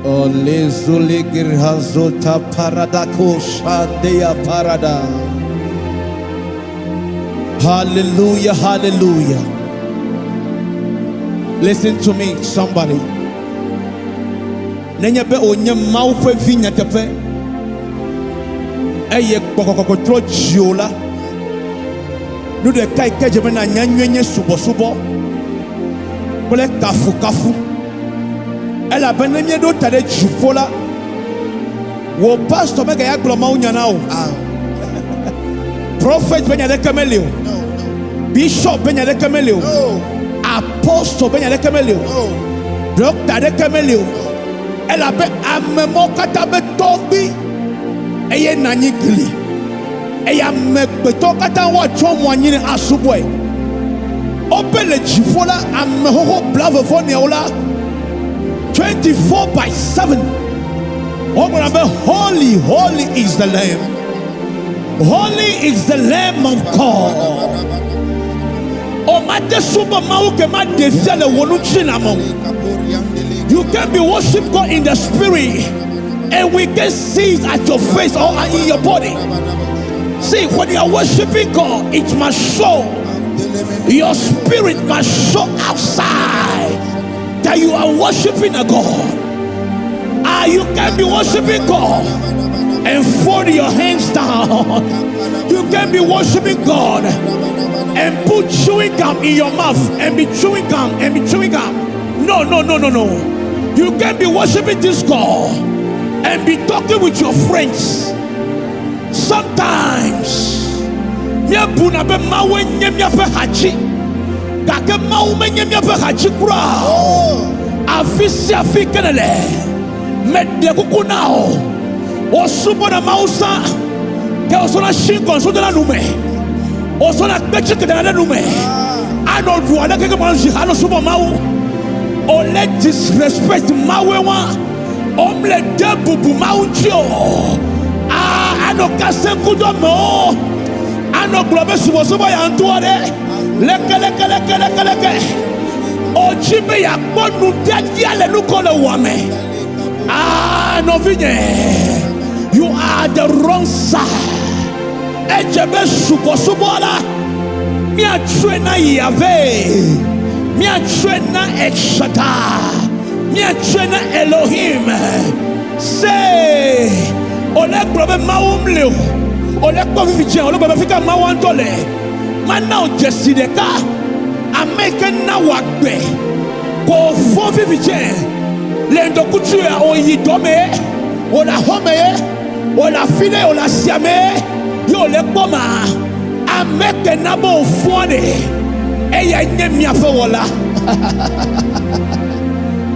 Olezuligirhazota paradako shandeya parada. Hallelujah, hallelujah. Listen to me, somebody. Nenya be onye maufe vinya tepe. Eye kokokotro jiola. Nu de kai keje na nyanyenye subo. Bole kafu. Ela benenye do tade jifola. Wo pastor mega ya gloma unyana o. Prophet benya de kamelio. Bishop benya de kamelio. Apostle benya de kamelio. Doctor de kamelio. Ela be amemo kata be tobi. Eye nanyi gli. Eye me to kata wa chomo anyine asubwe. Open jifola ameho blave fone ola. 24/7. Holy, holy is the Lamb. Holy is the Lamb of God. You can be worship God in the spirit, and we can see it at your face or in your body. See, when you are worshiping God, it must show. Your spirit must show outside that you are worshiping a God. You can be worshiping God and fold your hands down. You can be worshiping God and put chewing gum in your mouth and be chewing gum and be chewing gum. No. You can be worshiping this God and be talking with your friends. Sometimes Mede kukunao osubo na mausa ke osona shinko so de la nume osona peche ke de la nume ano duana ke manji halo subo mau o let disrespect mawe wa omle debubu maunjo ano kase kudo mo ano globe subo ya ntuade leke ojibe ya bonu dia le nukole wame. No vinye, you are the wrong side. Ejebe subola. Mi a trainer Yahweh. Mi a trainer Eshata. Mi a trainer Elohim. Say, ole probe maumleo. Ole probe fiche. Ole probe fika mawantole. Mana o jesideka. Ameke na wakbe. Ko fofi fiche. Lendo kutuya o yidome o la home o la fine o la siame yo le boma ameke nabo fone eya nyemia fewola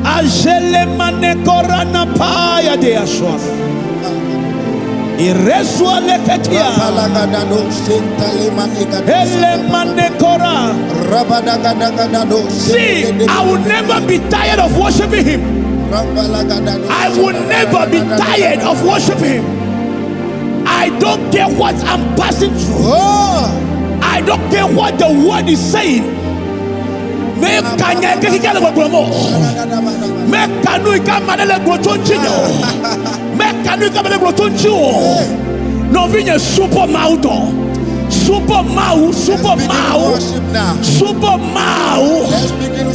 ajele mane korana paya de aswas ireswa leketia ele mane kora see, I will never be tired of worshiping him. I will never be tired of worshiping him. I don't care what I'm passing through. I don't care what the word is saying. No vigne super mauto. Super mau.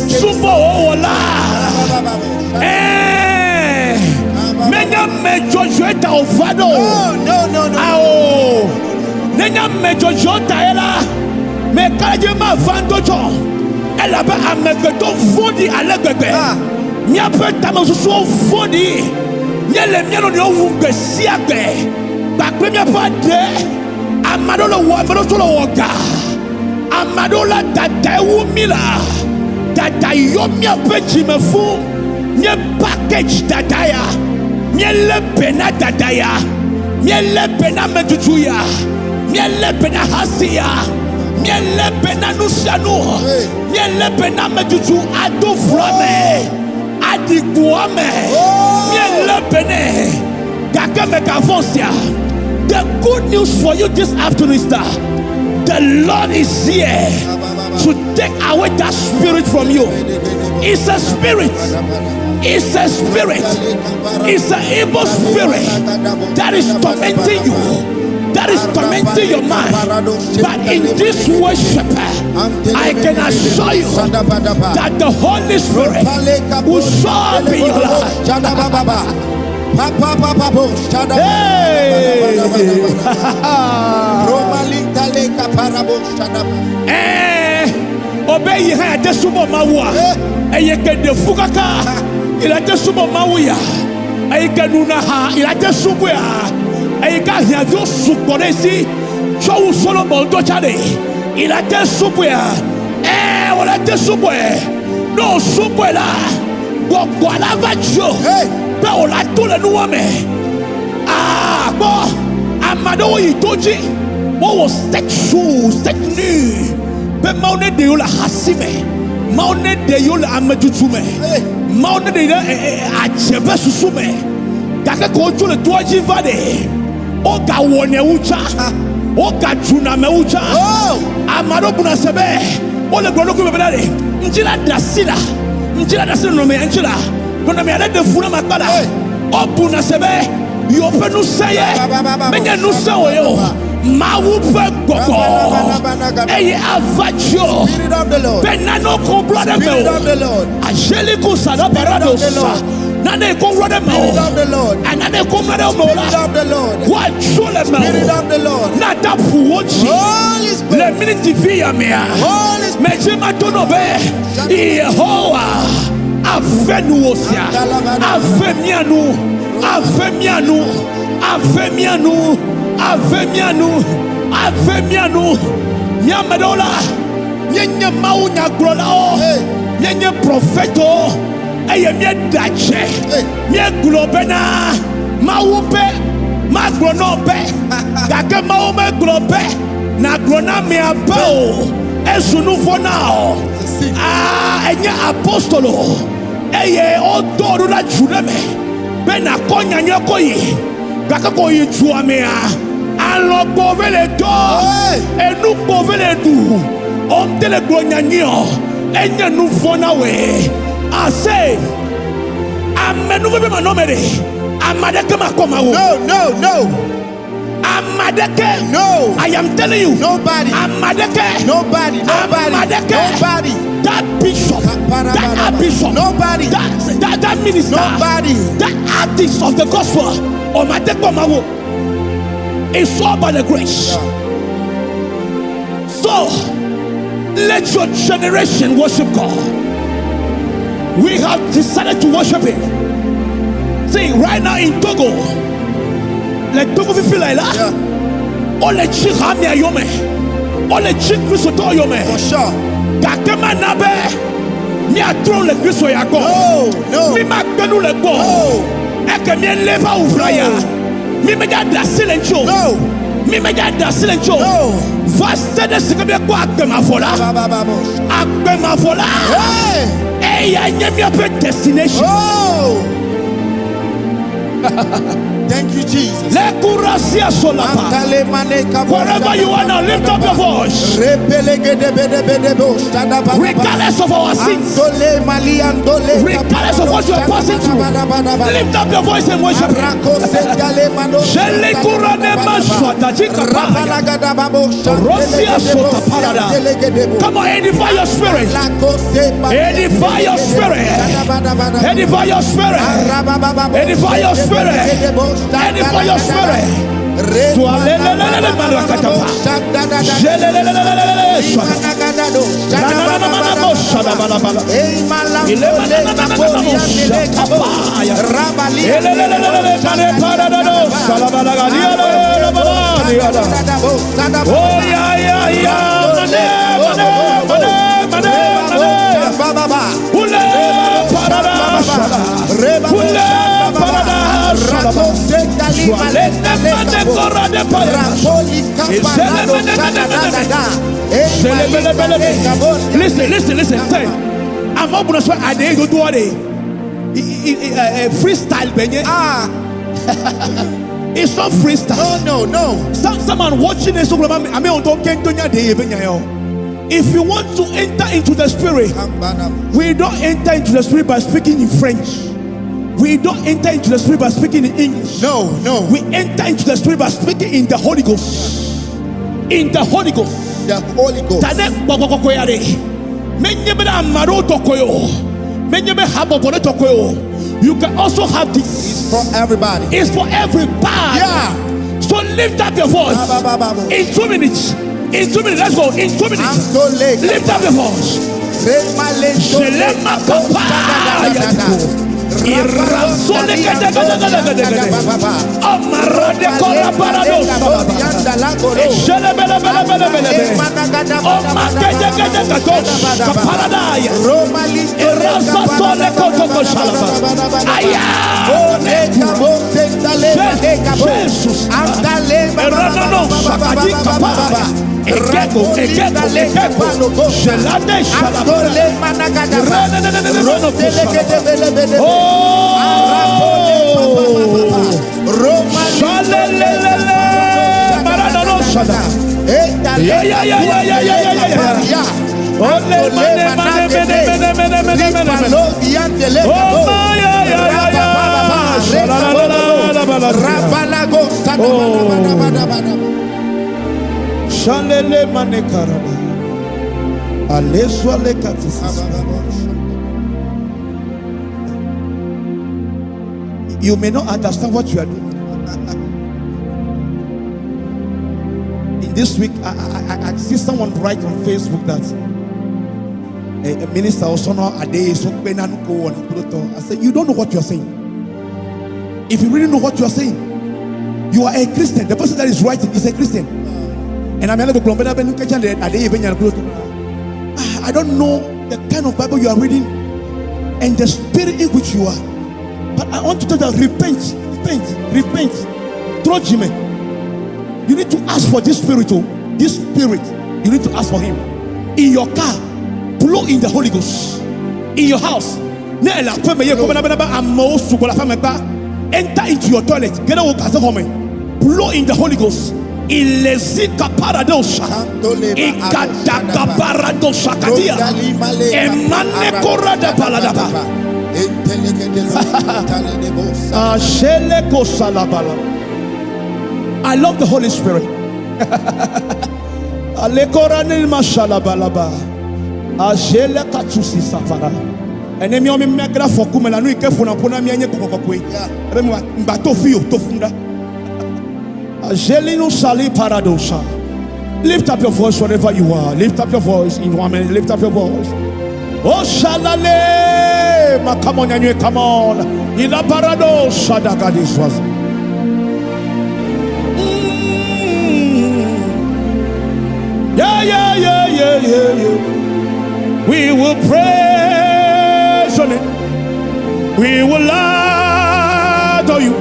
Super ola. Menya mejojota ovado. Nenya mejojota ela. Mekaje ma vandojo. Ela ba amegeto vodi alegbegbe. Nya peta mo so vodi. Nyele miano ni ovugbe siagbe. Bakwe mia pa de. Amadola wa amadola woga. Amadola tatawu mila. Tatayomia pechi mefu. Nye package dadaya. Nye lepena dadaya. Nye lepena mejujuya. Nye lepena hasia. Nye lepena nusianu. Nye lepena mejuju adu frame. Adiguame. Nye lepene. Kakame kafonsia. The good news for you this afternoon is that the Lord is here to take away that spirit from you. It's a spirit. It's a spirit. It's an evil spirit that is tormenting you, that is tormenting your mind. But in this worship, I can assure you that the Holy Spirit will show up in your life. Obey her, the sumo mawa. I get the fukaka. Il a des sumo mawuya. I get nunaha. Il a des subuya. I got here to suporesi. Show solo mondo chade. Il a des subuya. On a des subuya. No subuela. Guala vacho. Paola tole nuame. Bon. Amado itoji. What was sexual, sex new? But Maune de Yola Hasime, Maune de Yola Amajutume, Maune de Achebesume, Gaka Kojo le Toji Vade, Oga Wone Ucha, Oga Juna Meucha, Amado Bunasebe, Ole Bronoku Bedade, Njila Dasila no me Angela, when I made the Funa Makala, Opuna Sebe, you open no say, Menya no say. Mawupe Gogo, Eye Avacho, Benano Cobrada Mel, Angelico Salabarado, Nane Cobrada Mel, and Nane Cobrada Mola, what Cholamel, Nata Fuochi, Le Minute Via Mea, Mejima Tonobe, Yehoa, Avenuosia, Avemianu, Avemianu, Avemianu. Avemianu, Nyamadola, Nyanya Maunya Grola, Nyanya Propheto, Ayamia Dache, Nya Globena, Maupe, Magronope, Gaka Maume Globe, Nagrona Mea Bao, Esunu for now. Enya Apostolo, Eye Odorula Judeme, Bena Konya Nyokoyi, Gaka Koyi Juamea. Alors pouvez les dos et nous pouvez les doux. On te le gognagnon et nous vonawe. Assez. Amen. Nous voulons nommer. Amadeke makomawo. No. Amadeke. No. I am telling you. Nobody. Amadeke. Nobody. Amadeke. Nobody. That bishop. That archbishop. Nobody. That minister. Nobody. That artist of the gospel. Omadeke mawo. It's all by the grace. So, let your generation worship God. We have decided to worship Him. See, right now in Togo, like Togo feel like that. All the chick have me a yome. All the chick Christo yome. For sure. Kakema nabe. Me a throne le Christo yako. No. Me makenu le go. Eke me leva ufraya. Me da silencio. No. Me da silencio. No. Vaste de sikebe kwa akema fola. Akema fola. Hey, I name your destination. Thank you, Jesus. Wherever you are now, lift up your voice. Regardless of our sins, regardless of what you are passing through, lift up your voice and worship Him. Come on, edify your spirit. Edify your spirit. Edify your spirit. Edify your spirit. And for your spirit. Listen. I'm not going to say I didn't go to freestyle, Benny. It's not freestyle. No. Someone watching this, if you want to enter into the spirit, we don't enter into the spirit by speaking in French. We don't enter into the spirit by speaking in English. No, no. We enter into the spirit by speaking in the Holy Ghost. In the Holy Ghost. The Holy Ghost. You can also have this. It's for everybody. It's for everybody. Yeah. So lift up your voice. In 2 minutes. In 2 minutes. Let's go. In 2 minutes. Lift up your voice. Shalele mane karaba. Aleswa le katisi. You may not understand what you are doing. In this week, I see someone write on Facebook that a minister also know a day so I said, you don't know what you are saying. If you really know what you are saying, you are a Christian. The person that is writing is a Christian. And I don't know the kind of Bible you are reading and the spirit in which you are. But I want to tell you, repent. Trojime. You need to ask for this spirit. This spirit, you need to ask for him. In your car, blow in the Holy Ghost. In your house, enter into your toilet. Blow in the Holy Ghost. Ilezika paradosha, ikadaka paradosha kadia, emane korada paladaba, ashele kosalabala. I love the Holy Spirit. Alekoranil mashalabalaba, ashele katusi safara. Enemi omi megra fokumela nu ikefuna puna mianye kokokwe. Remwa mbato fiyo tofunda. Lift up your voice wherever you are. Lift up your voice in 1 minute. Lift up your voice. Oh shalale, come on, come on. Ila parado shadagadis was. Yeah. We will praise on it. We will adore you.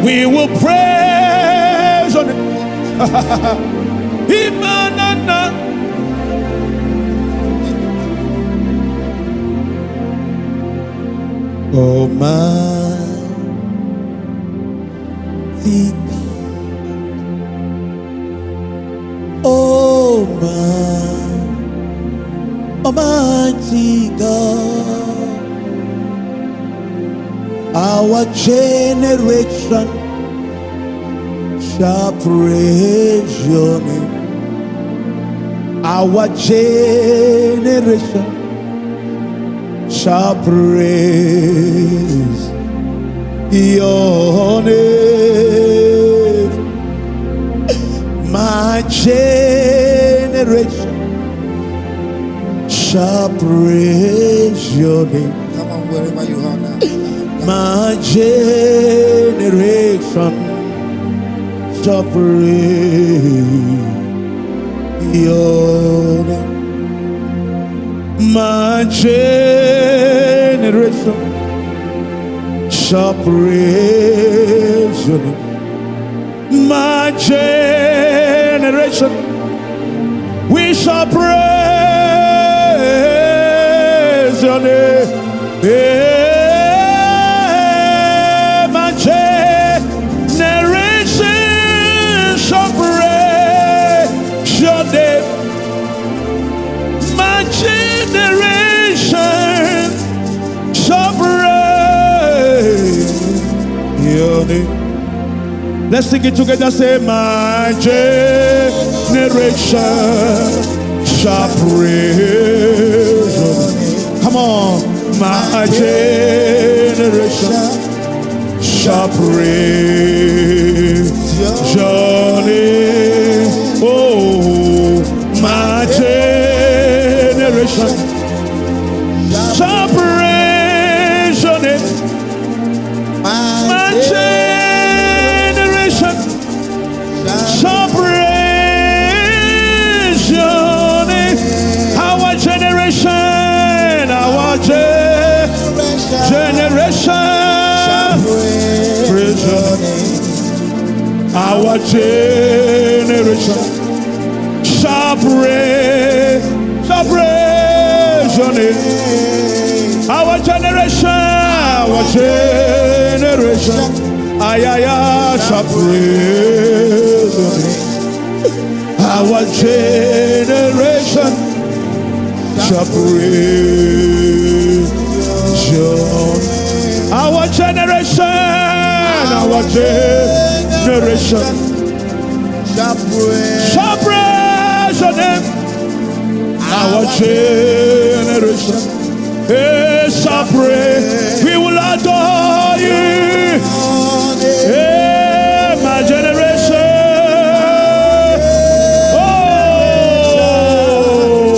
We will praise on it. Imanana. Oh mighty God. Oh mighty God. Our generation shall praise your name. Our generation shall praise your name. My generation shall praise your name. Come on, wherever you are now. My generation shall praise your name. My generation shall praise your name. My generation, we shall praise your name. Yeah, my generation shall praise your name. My generation shall praise Let's sing it together. Say, my generation shall praise your name. Come on, my generation shall praise your name. Oh, my generation shall praise your name. My generation shall praise your name. Our generation, our generation, praise your name. Our generation shall praise your name. Our generation, ayaya shall praise your name. Our generation shall praise your name. Our generation shall praise your name. Our generation shall praise. We will adore you. Hey, my generation. Oh,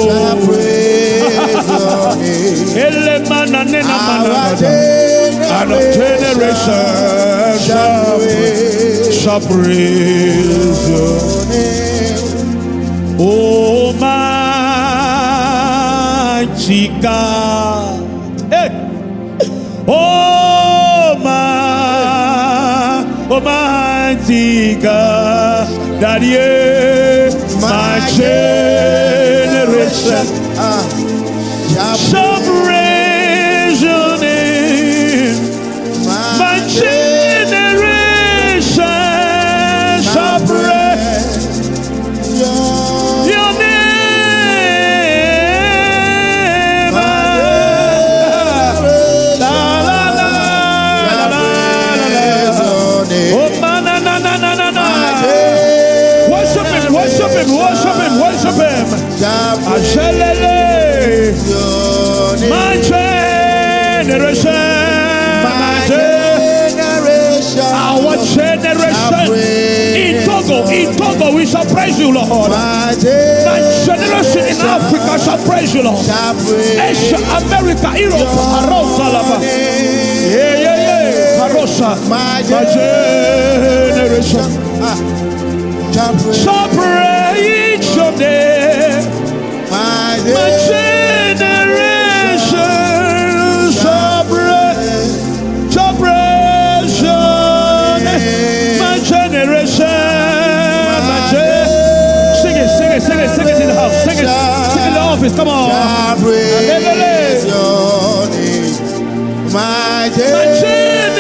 shall praise your name. Our generation shall praise your name. Oh, mighty God. Hey. Oh, mighty God. Daddy, my generation shall praise your name. My generation shall praise your name. La la la la la. Oh na na na na na na. Worship him, worship him, worship him, worship him. Ashelele. My generation. Our generation in Togo, we shall praise you, Lord. My generation in Africa shall praise you, Lord. Asia, America, Europe, my generation shall praise your name. My generation shall praise your name. My generation, sing it in the house, sing it in the office. Come on. Praise your name. My generation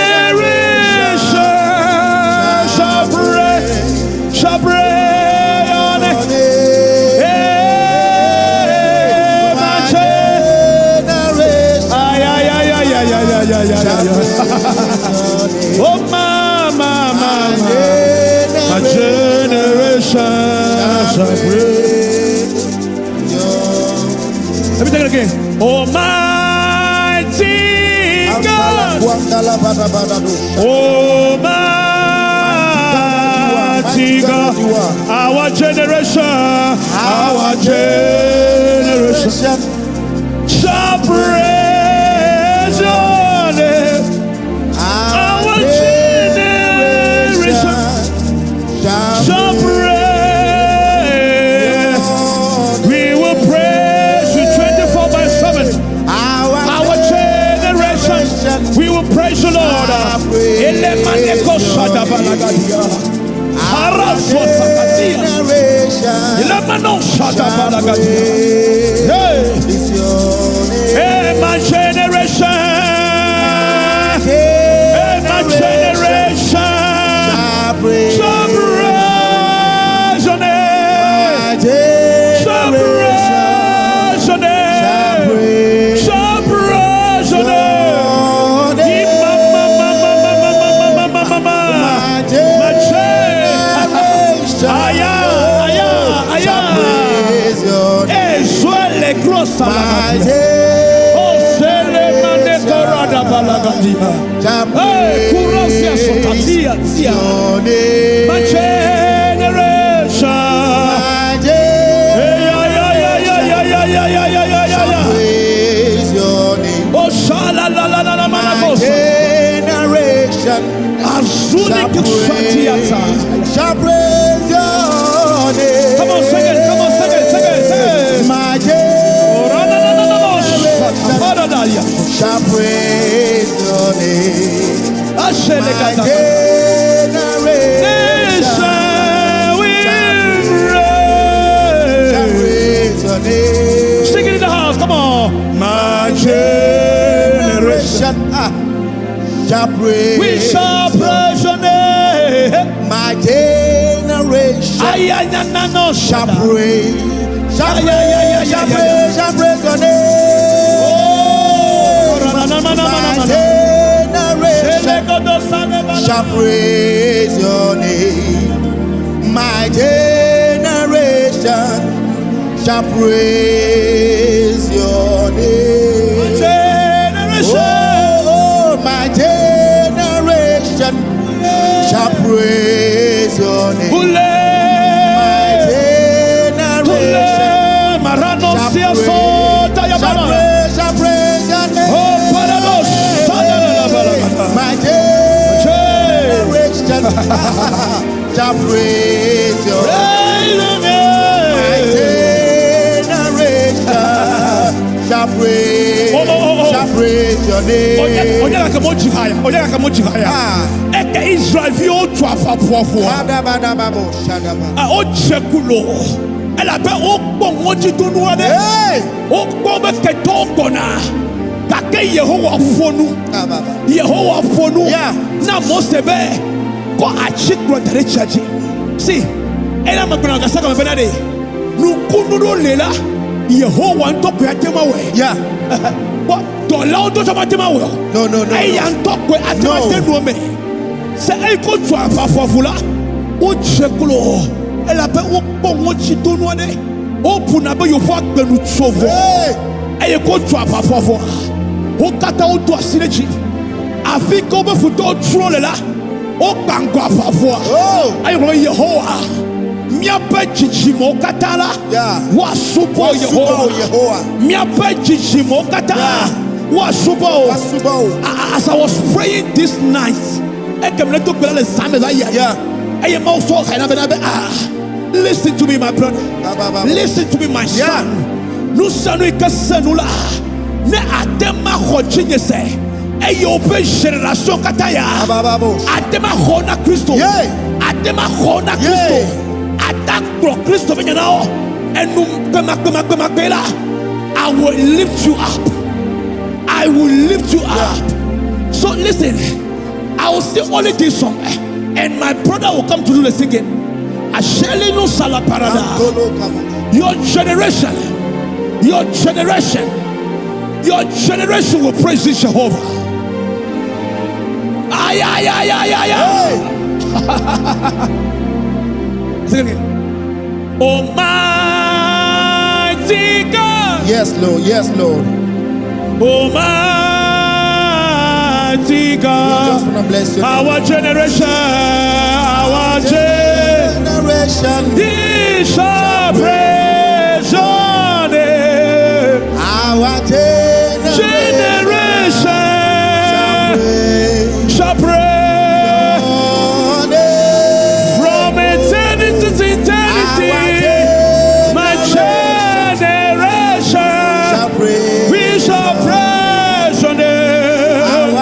shall praise your name. Hey, my generation. Oh, my generation shall praise. Let me take it again. Almighty God. Almighty God. Our generation shall praise your name. Our generation shall praise. We will praise you 24/7. Our generation, we will praise the Lord. Hey, my generation. Hey, my generation shall praise your name. Shall praise your name. Shall praise your name. shall Hey, Kurasia praise Sotatia, your name. my generation. My generation shall praise your name. Oh, shala la la la la My managosa. generation Azuni Kishatiata. shall praise your name. Come on, sing it, come on, sing it, sing it, sing it. My Paradaya. shall praise your name. My Ashelegata. generation shall praise your name. sing it in the house, come on. My generation. Shall praise. We shall praise your name. My generation shall praise. Shall praise. Shall praise. Shall praise your name. Shall praise your name. My generation shall praise your name. Oh, my generation shall praise your name. My generation shall praise your name. My generation shall praise your name. My generation shall praise your name. Eke Israel vi o tu afafuafo. O chekulo. Elle a fait au bon moji tonuade. O bombe keto kona. Kake Yehowa fonu. Yehowa fonu. Na mosebe. Ko achikro tare chaji. Si. Ela makuna kasaka mbenade. Nukunu lela. Yehowa ntoko ya tema we. Yeah. What? Don't allow those about them. No. I am talking at the moment. Say, I go to a fafula. O chekulo. Elle a fait au bon mochi tonuade. O punabe you fuck the nutsovo. I go to a fafua. O kata o to a synergy. I think over for don't troll la. O bangwa fafua. I know Yehoah. Miape chichimo katala. Wa supo Yehoah. Miape chichimo katala. Wa supo. As I was praying this night, I came to go to the Psalm. I am also listen to me, my brother. Listen to me, my son. Nous sommes kasanula. Ne atema khochinye se. Eyo pe génération kataya. Atema khona Christo. Atema khona Christo. Attack for Christo now. And I will lift you up. I will lift you up. So listen, I will sing only this song, and my brother will come to do the singing. Ashelinu Salaparada. Your generation will praise this Jehovah. Ay. Sing it. Almighty God. Yes, Lord. Almighty God. We just want to bless you. Our generation. He shall praise your name. Our generation shall praise. From eternity to eternity. My generation shall praise. We shall praise your name.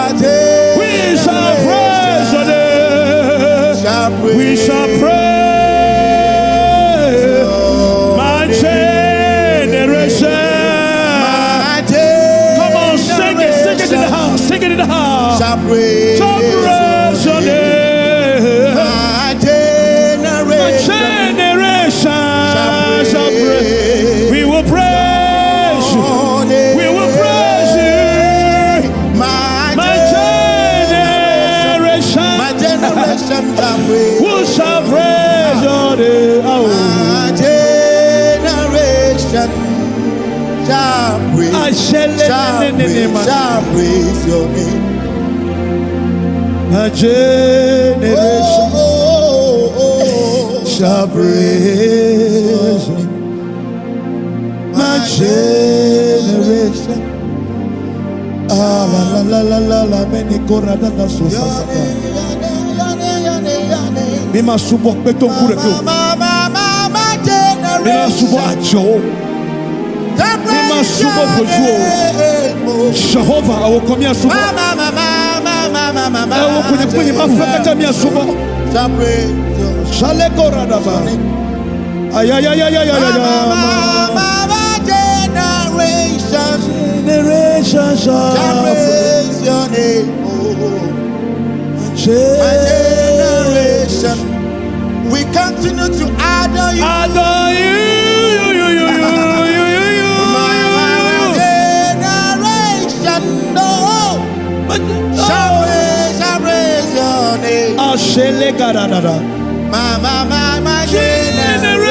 We shall praise your name. We shall praise. Shall praise your name. My generation shall praise. We will praise you. We will praise you. My generation shall praise. Who shall praise your name? My generation shall praise. Shall praise your name. My generation shall praise you. My generation. Ah la la la la la meni korada da sosa. Bima subo beton kure ko. Bima subo ajo. Bima subo fojo. Jehovah awo komia subo. Awo kunye mafaka mia subo. Shale korada ba. Ayayayayayaya. Generation shall praise your name. My generation, we continue to adore you. Adore you. My generation, no, shall praise your name. Ashele karadada. My generation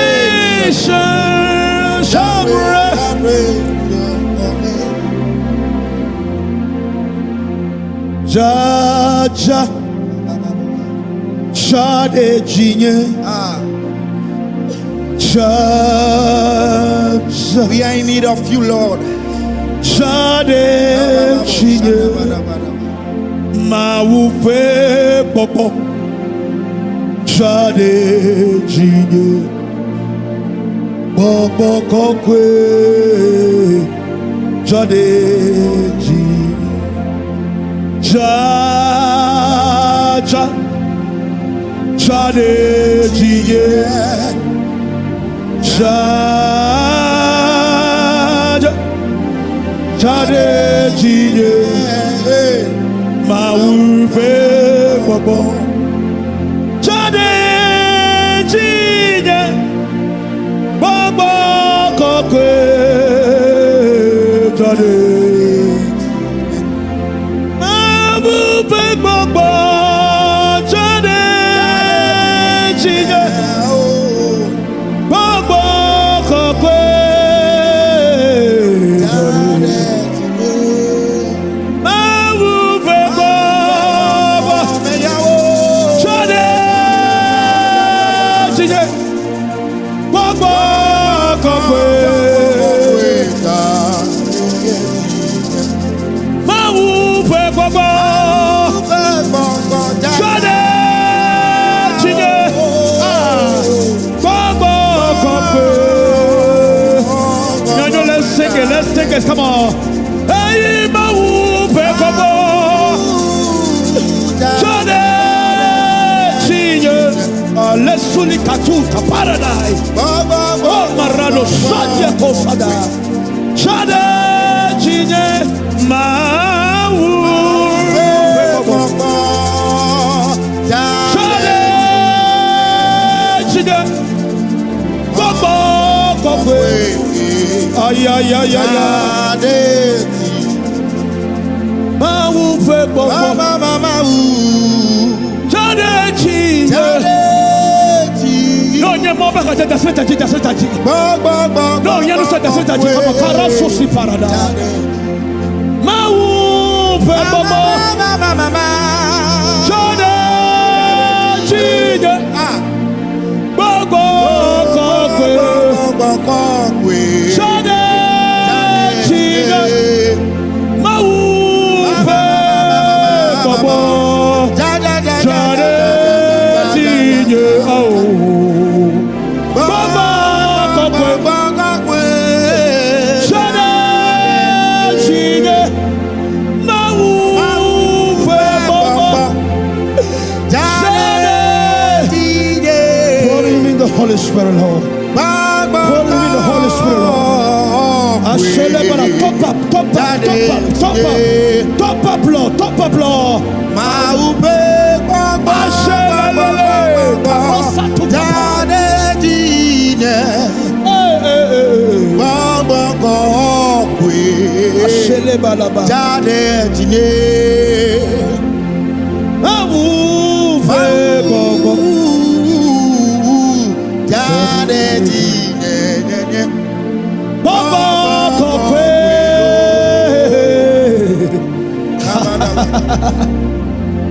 shall praise. Jaja Shade Jinye Jaja. We are in need of you, Lord. Shade Jinye Maupe Popo Shade Jinye Popo Kokwe Shade Jinye Jaja Shade Jinye Jaja Shade Jinye Mauve Bobo Shade Jinye Bobo Kokwe Shade Let's take it, come on. Hey, Mawu Pekobo. Jade Chinye. Let's suli katu paradise. Oh, Marano Sadia Kosada. Jade Chinye. Mawu Pekobo. Jade Chinye. Kobo Kobo. Ay ay ay ay ay. Mawu fe bobo. Mawu. Jade chi. No nye mo ba ka jada seta ji. No nye no seta ji kama karaso si parada. Mawu fe bobo. Jade chi. Bobo kokwe. Holy Spirit, Lord. Pour him in the Holy Spirit, Lord. Top up, Lord.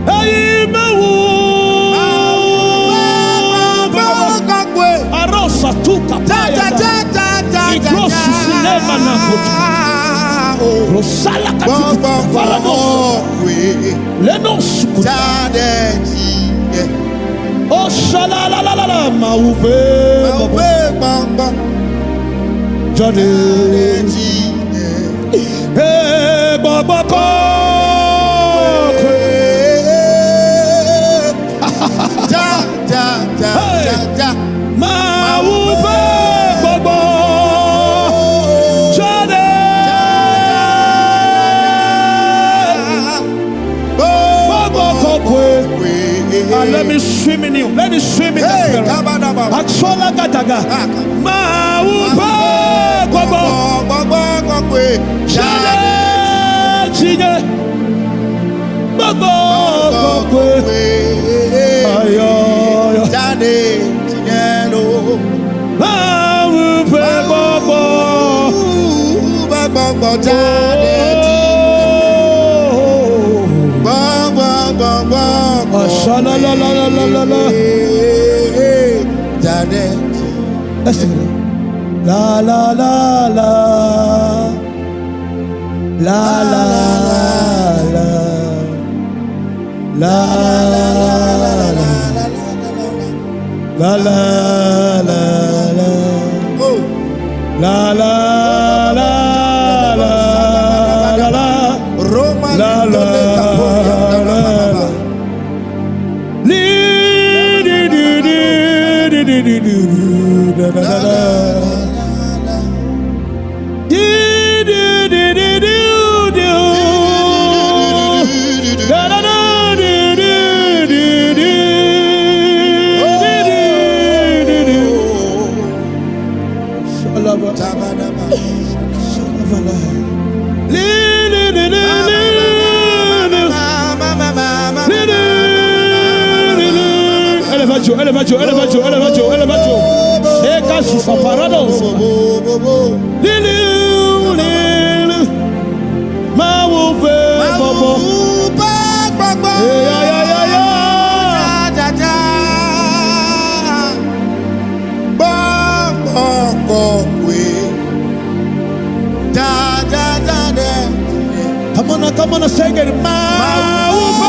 Hey, Arosa tuka paya. Ikrosu sinema na kotu. Rosala katika parado. Lenos kuta. Oh shalalala mauve. Jade. Hey baba ko. Mauve baba. Jade. Baba ko kwe. Let me swim in you. Let me swim in the spirit. Aksola gadaga. Mauve baba. Jade. Jide. Baba ko kwe. Ayo. Jade. Jide. Mauve baba. Baba Jade. Ashala la la la la la la. Jade. Let's sing it. La la la la. La la la. La la la. La la la la. La la la la la. Roma La la la. Elevato. Eka sufa parados. Mauve bobo. Come on, sing it. Mauve.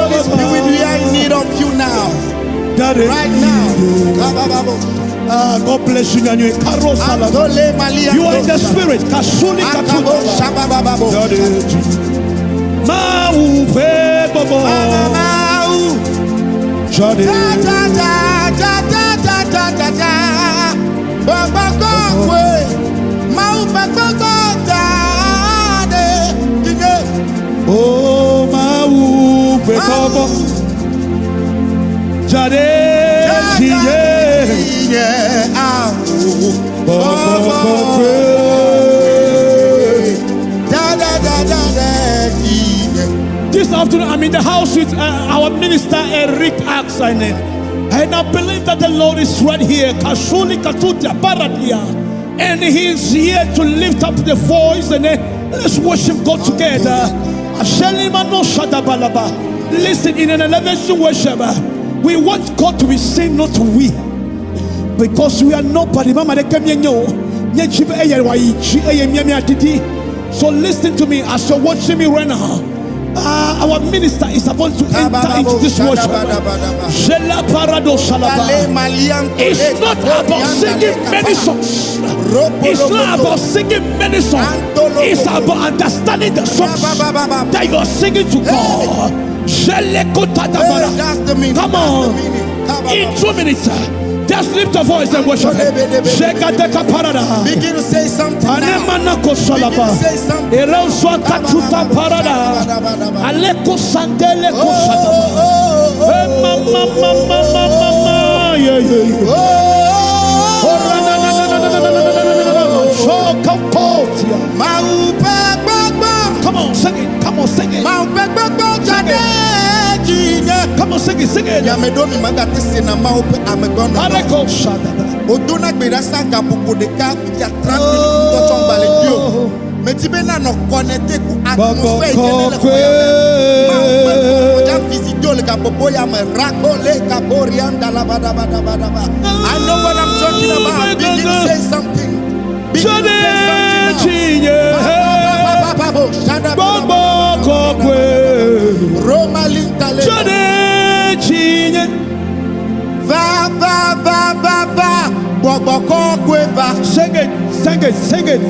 Holy Spirit, we are in need of you now. Right now. God bless you. You are in the spirit. Kasuli katubo. Mauve bobo. Jade. Oh, Mauve bobo. Jade. This afternoon, I'm in the house with our minister, Eric Aksainen. And I believe that the Lord is right here. And He's here to lift up the voice and let's worship God together. Listen, in an elevation worship, we want God to be seen, not to we. Because we are nobody. So listen to me as you're watching me right now. Our minister is about to enter into this worship. It's not about singing many songs. It's not about singing many songs. It's about understanding the songs that you are singing to God. Come on. In 2 minutes, just lift your voice and worship Him. Begin to say something now. Begin to say something Come on, sing it. Come on, sing it. Come on, sing it, sing it. I know what I'm talking about. Begin to say something. Begin to say something now. Sing it, sing it, sing it.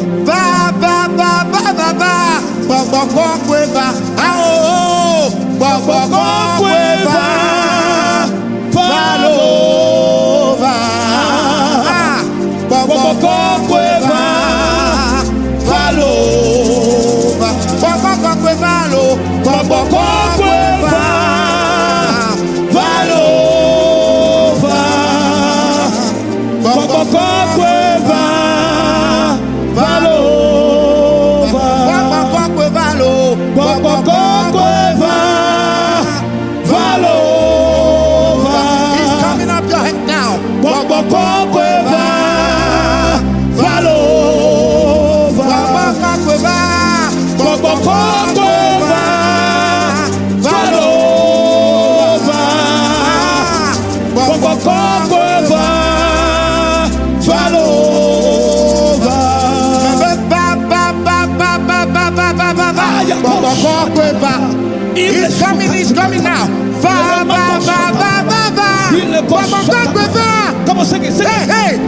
He's coming up your head now. He's coming now. Come on, sing it, sing it. Hey,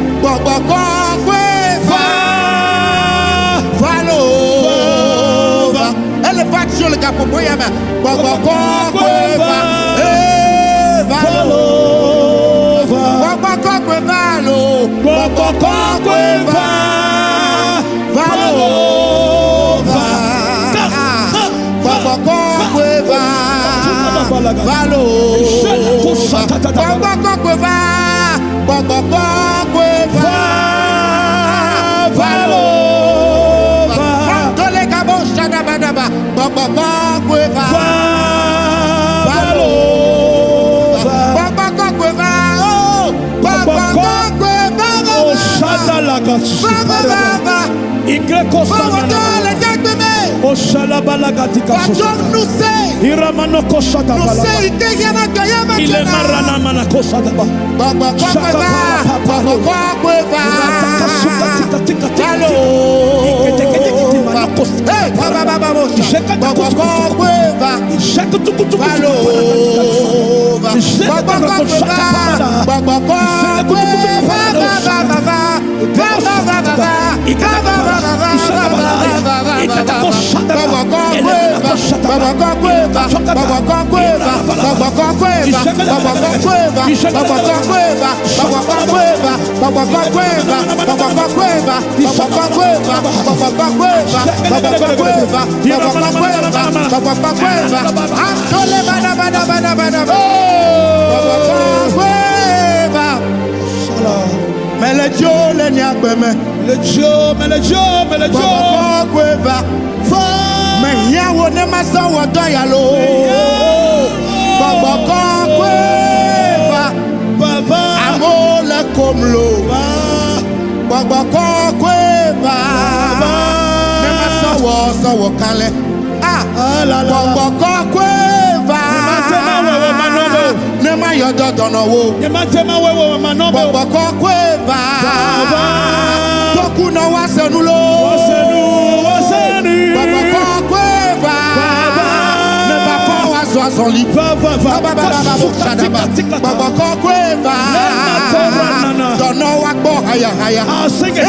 soazoli. Don't know what go higher. Sing it.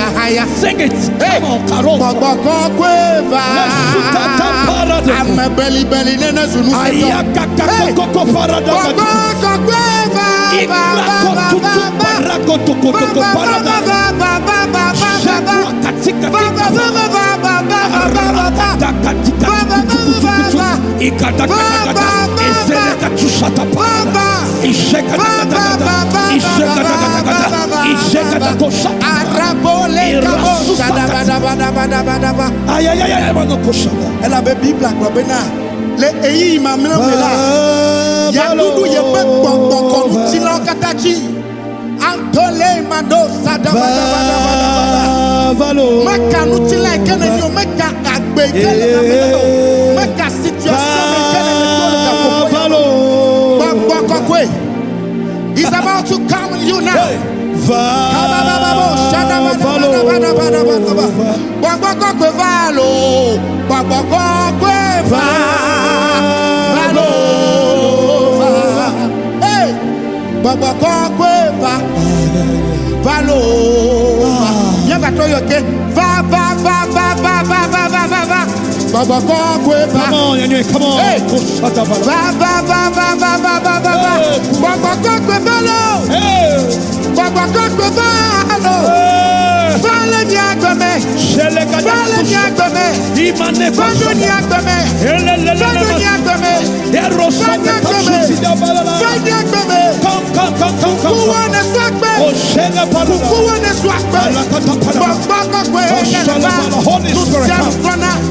Higher. Sing it. Come on, Carol. I'm a belly nene zunu elle avait Bible à les eyi mamle mela ya dudu ye pe gbọgbọ ti lo katachi antole mado sadabada meka nu ti la kene ni o meka agbe kele na meka situation me kele ni to ka gbọgbọ kokwe is about to come with you now. Come on, Yannick, come on. Hey.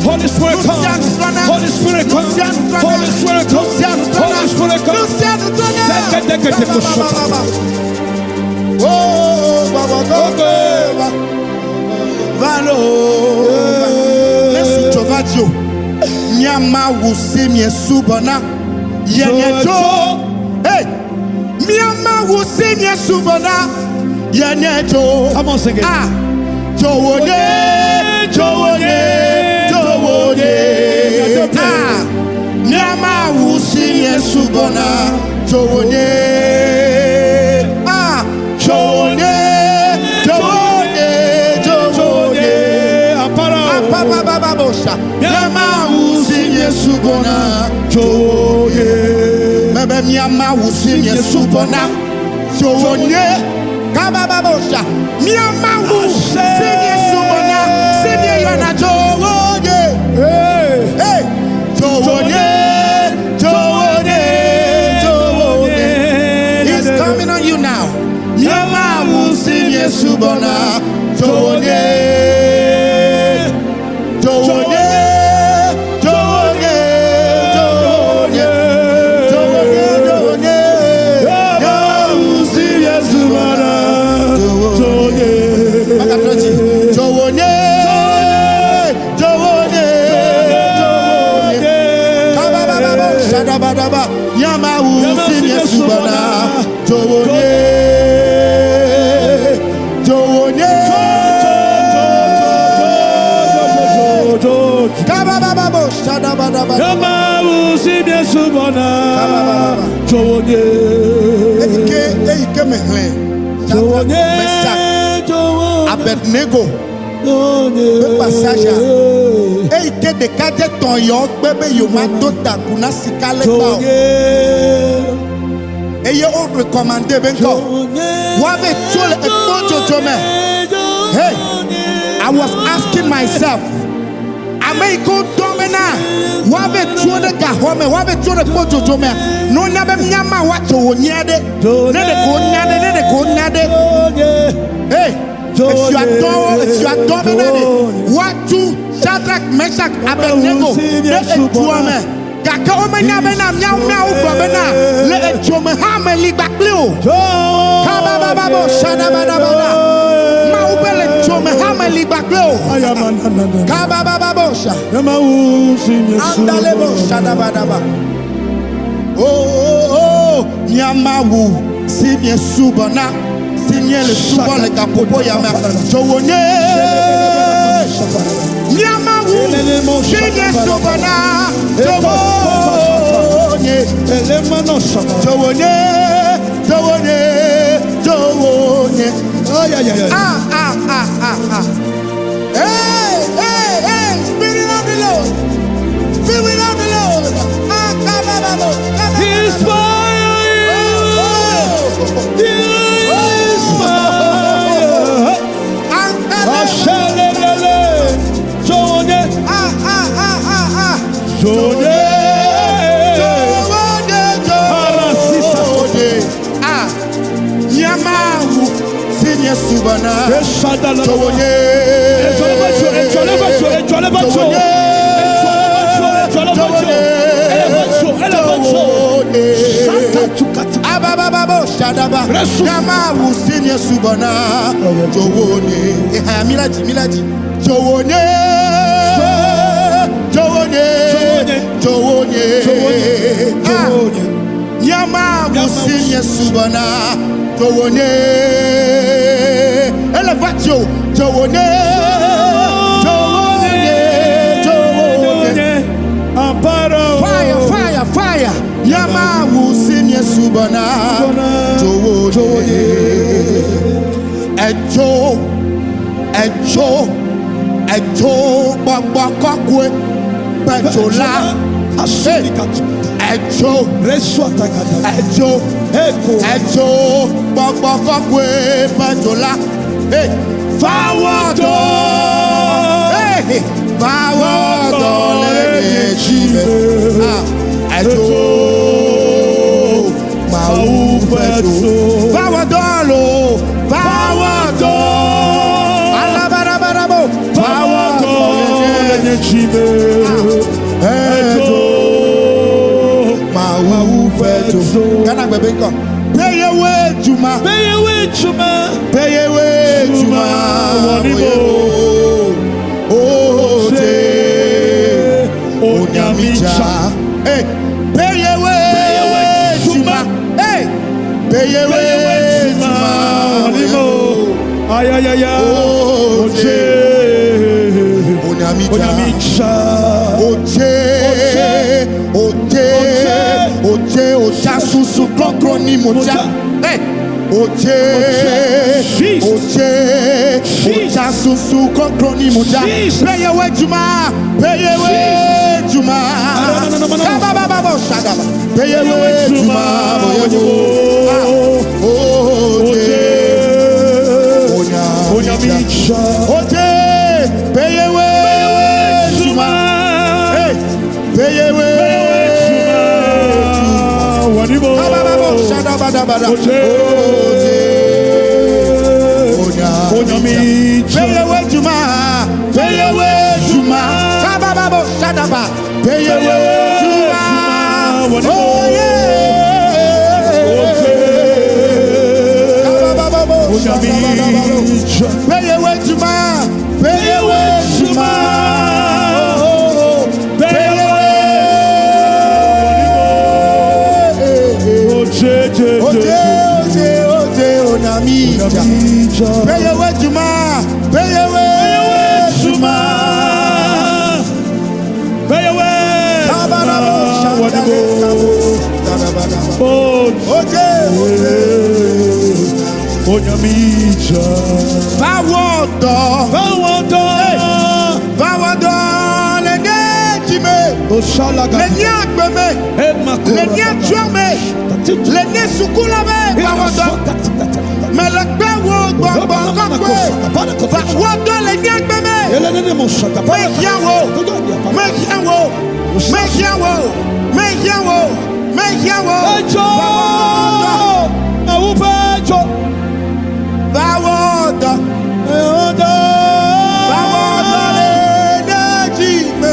Holy Spirit, come. Holy Spirit, come. Holy Spirit, come. Holy Spirit, come. Nyama wusimye subona yenyejo hey miama wusimye subona yenyejo. Come on, sing it. Jowode nyama wusimye subona jowode jowode apapa bosha nyama wusimye subona jowode mebe nyama wusimye subona jowode kababa bosha nyama wusimye subona simye yana jowode hey jowode he's coming on you now. Nyama wusimye subona jowode Nyama wusimye subona jowode Nyama wusimye subona jowode Eike mehle Abednego passage Eike de kade ton yo bebe yoma do takuna sikale ba eye o recommandé benko wa be tole e pojojo me. Hey, I was asking myself, Americo domina wa be tole ga home wa be tole pojojo me no nya be nyama wa to nyede ne de ko nyade. Hey, if you are dominated, what to Shadrach, Meshach, Abednego, Gaka omenya bena miau miau go bena le ejome ha me ligbakle o. Ka baba baba shada bada bada. Ma ubele ejome ha me ligbakle o. Ka baba baba sha. Andale bo shada bada bada. Oh, Nyamawu, Simye Subana, Simye le Suba le Kapopo Yama, Jowone, Nyamawu, Simye Subana, Jowone, Jowone, Jowone, Hey, Spirit of the Lord, Spirit of the Lord, His fire is fire. Ashalele, Jone, Jone, Nyamawu, Simye Subana, Jone, Ababa Shadaba Nyamawu Simye Subana Jowone Milaji Jowone Nyamawu Simye Subana Jowone Elevatio Jowone Fire Nyamawu Simye Subana Jowone Ejo Babakakwe Pejola Ejo Babakakwe Pejola Fawodo le jibe Ejo Maufejo Fawadolo Alabarabarabo le jibe Ejo Maufejo Kana bebenko Peyewe Juma Onyamicha Peyewe Juma Peyewe Juma Onyamicha Oje susu kokro ni moja Oje susu kokro ni moja Peyewe Juma Baba Shadaba Peyewe Juma Onyamicha Peyewe Juma Peyewe Baba Shadaba Onyamicha Peyewe Juma Baba Shadaba Peyewe Juma Oh yeah Onyamicha Peyewe Juma Onyamicha Peyewe Juma Onyamicha Vawodo le nejime le nyagbeme le nyatwame le nesukulame vawodo me le gbewo gbogbo kokwe vawodo le nyagbeme mehiawo Vawodo le nejime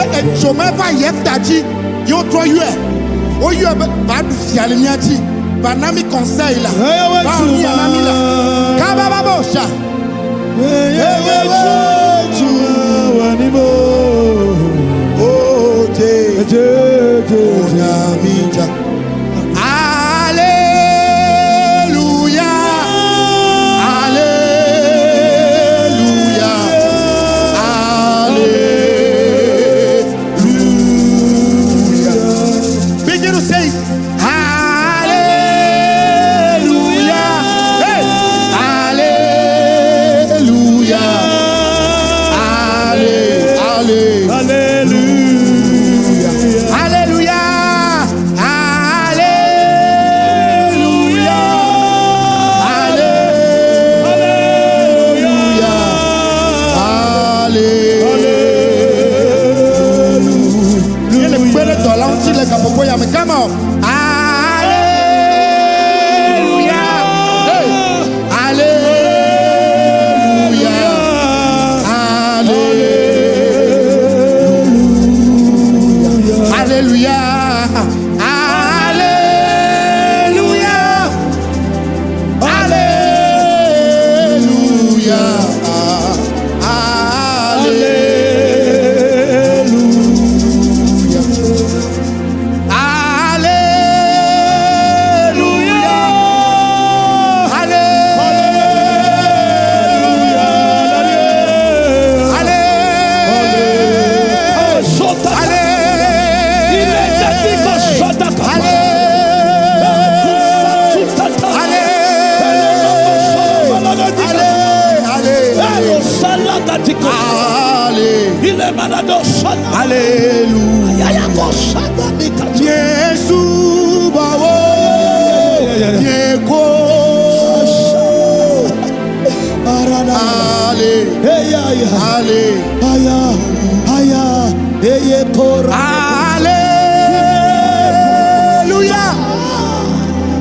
abe etsome va yektaji yo tro yue o yue ba du fialemiaji ba nami conseil la ba oni anami la ka ba ba bo sha oh je nyamija come on. Hallelujah. Hey. Hallelujah. Hallelujah. Hallelujah. Hallelujah. Yesu bawo yeko ale ale aya aya yeko hallelujah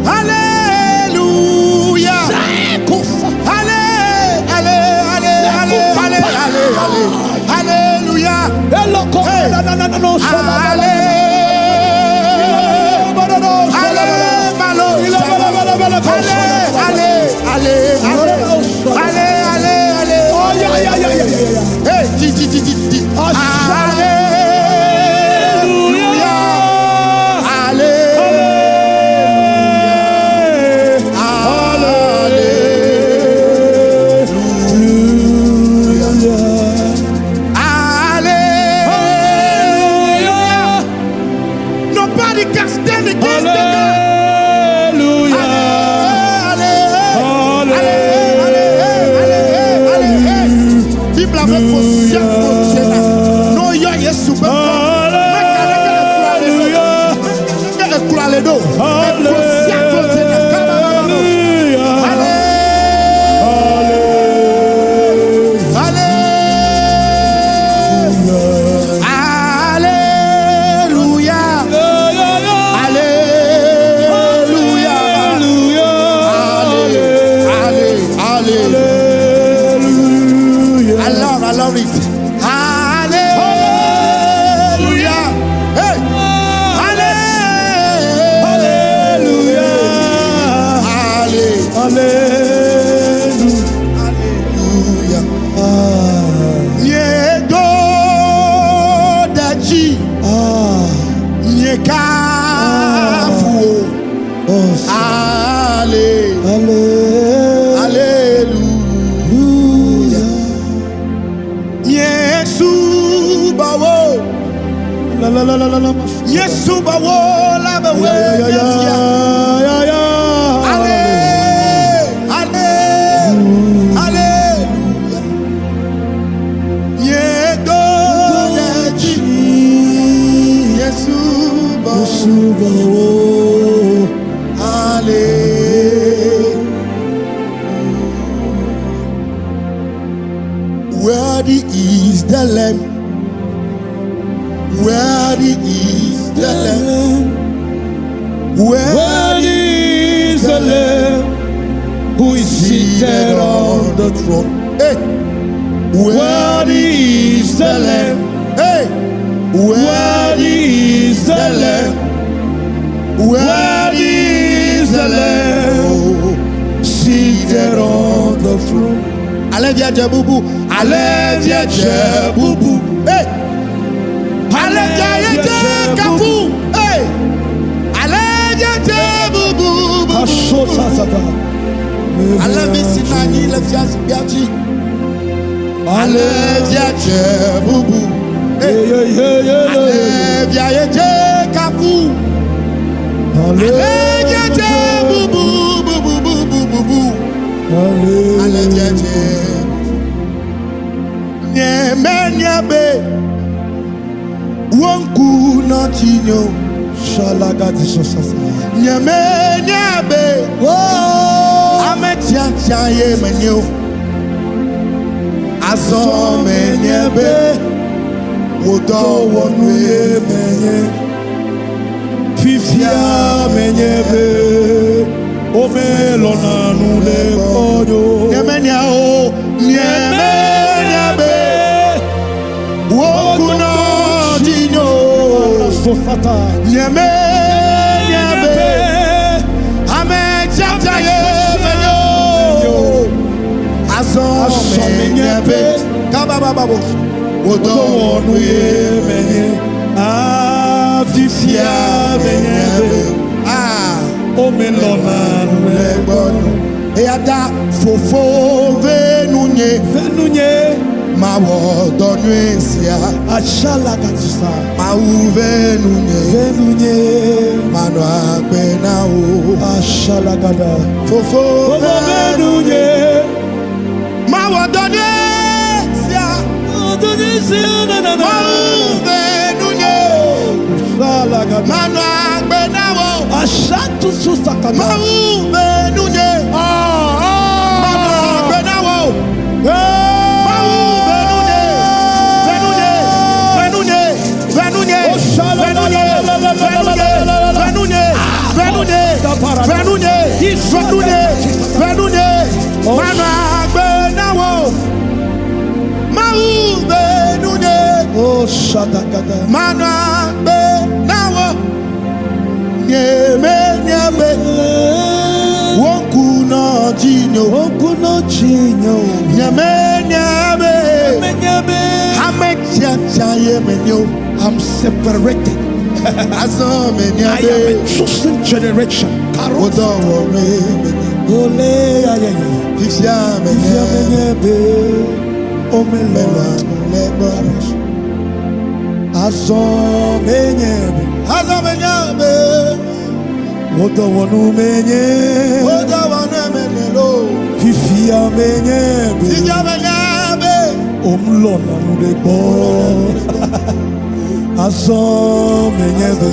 hallelujah ale ale ale ale ale ale hallelujah Yesu bawola bawe. Worthy is the Lamb. Worthy is the Lamb. Worthy is the Lamb who is seated on the throne. Hey. Worthy is the Lamb. Hey. Worthy is the Lamb. Worthy is the Lamb seated on the throne. Alevia Jebubu. Alevia Jebubu. Hey. Alevia Jebubu. Hey. Alevia Jebubu. Alevia Sinani Levia Zibiachi. Alevia Jebubu. Alevia Jebubu. Alevia Jebubu. Alevia Jebubu. Nyemenyabe wonku notinyo Shalagati sosasa. Nyemenyabe ametiatia ye menyo aso menyabe wodo wonu ye menye Fifia menyebe omelona nule koyo. Nyemenya o nyemenyabe wonku notinyo Sosata. Nyemenyabe ametiatia ye menyo aso menyabe kabababo wodo wonu ye menye Fifia menyebe omelona nule Lebono Eada fofo venunye Mawo donuesia Ashalagatusa. Mau venunye Mano agbena o Ashalagada. Fofo venunye Mawo donuesia Mau venunye Shalagada. Mano agbena o Ashatu susakada. Mau venunye Mano agbena o Oh, Shadakada. Wonkuno jinyo. I'm separated. I am a chosen generation. Ole ayaya. Ifyamenyebe. Omelo. Azomenyebe. Odo wonu menye. Fifia menyebe. Omlona nudebo. Azomenyebe.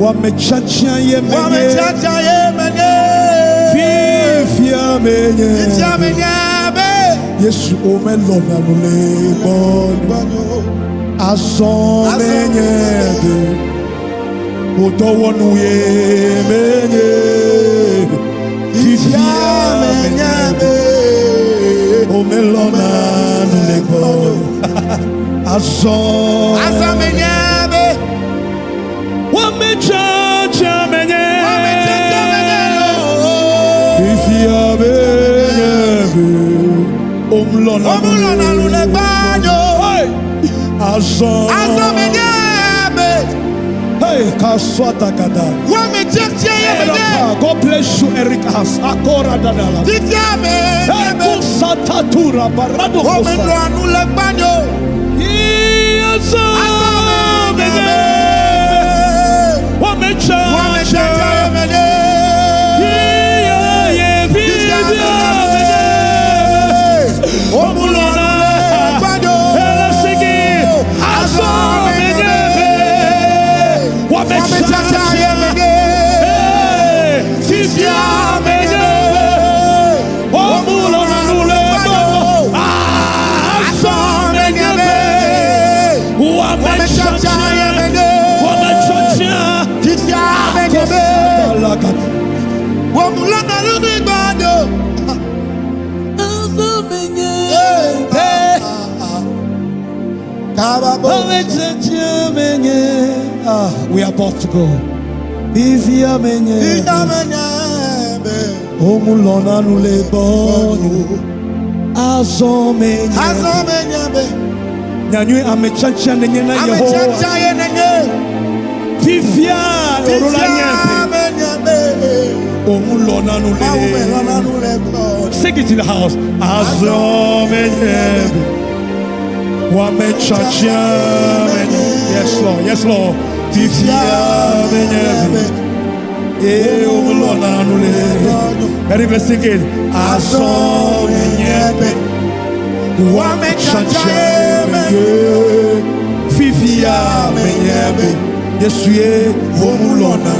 Wamechachia ye menye. Fifia menye. Yesu omelona nudebo. Azomenyebe. Odo wonu ye menye. Fifia menyebe. Omelona nulego. Azamenyebe. Wamechacha menye. Fifia menyebe. Omelona nulego. Azamenyebe. Hey, Kaswata Kada. God bless you, Eric Has. Akora Dadala. Hey, Kusatatura Barado Kosa. We are about to go. Omulona nule bono azome nyanywe amechacha nenye na Yehowa Fifia orola nyembe omulona nule. Sing it in the house. Azome nyembe wamechacha. Yes Lord, yes Lord. Fifia nyembe omulona nule. Very blessed again. Azome nyembe wamechacha Fifia nyembe Yesuye omulona